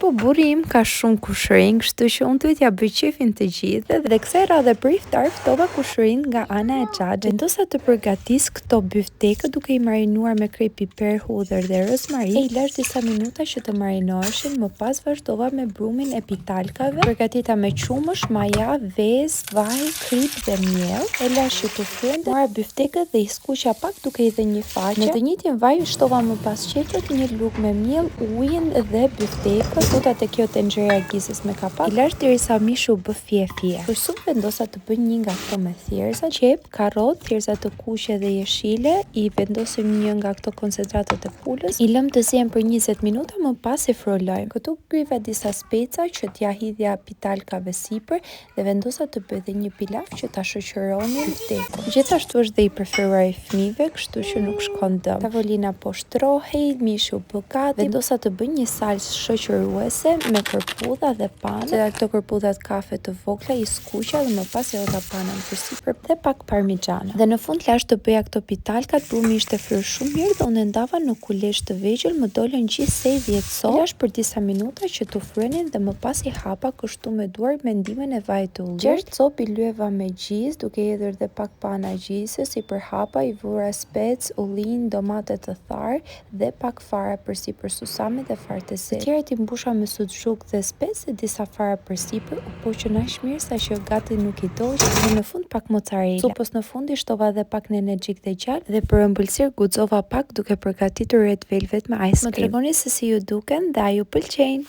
po burri im ka shumë kushërin, kështu që unë t'ja bëj qefin të gjithë dhe kësaj radhe për iftar ftova kushërin nga ana e Xhaxhit. Vendosa të përgatis këto biftekë duke i marinuar me krejt piper, hudhër dhe rozmarin. E i lash disa minuta që të marinoheshin, më pas vazhdova me brumin e pitalkave. Përgatita me qumësh, maja, vezë, vaj, krip dhe miell. E lash që të fyende, mora biftekët dhe i skuqa pak duke i dhe një faqe. Në të njëjtin vaj shtova më pas qeqet, një lugë me miell, ujin dhe biftekët, futa te kjo tenxhera gizës me kapak. I lash derisa mishi u bë fije. Për supë vendosa të bëj një nga këto me thjerza, qep, karrot, thjerza të kuqe dhe jeshile. I vendosim një nga këto koncentratet e pulës. I lëm të zihen për 20 minuta, më pas i frulojmë. Këtu kryva disa speca që t'ja hidhja pitalkave sipër dhe vendosa të bëj dhe një pilaf që ta shoqëronin biftekun. Gjithashtu është dhe i preferuar i fëmijëve, kështu që nuk shkon dëm. Tavolina po shtrohej, mishi u bë gati. Vendosa të bëj një salsë shoqëruese me kërpudha dhe panë. Dhe këto kërpudhat kafe të vogla i skuqa dhe më pas e hodha panën përsipër dhe pak parmigiano. Dhe në fund lash të bëja këto pitalkat, brumi ishte fryrë shumë mirë dhe unë ndava në kulesh të vegjël, më dolën gjithsej 10 so. Lash për disa minuta që të fryenin dhe më pas i hapa kështu me duar me ndihmën e vajit të ulur. 6 copë i lyeva me gjizë, duke hedhur dhe pak pana gjizës, i përhapa, i vura spec, ullin, domate të tharë dhe pak fara përsipër susame dhe fara të zezë. Të tjerët i mbusha me suxhuk dhe spec dhe disa fara përsipër, u poqën aq mirë sa që gati nuk i doq dhe në fund pak mozzarella. Supës në fund i shtova dhe pak nenexhik dhe gjallë dhe për ëmbëlsirë guxova pak duke përgatitur red velvet me ice cream. Më tregoni se si ju duken dhe a ju pëlqejnë.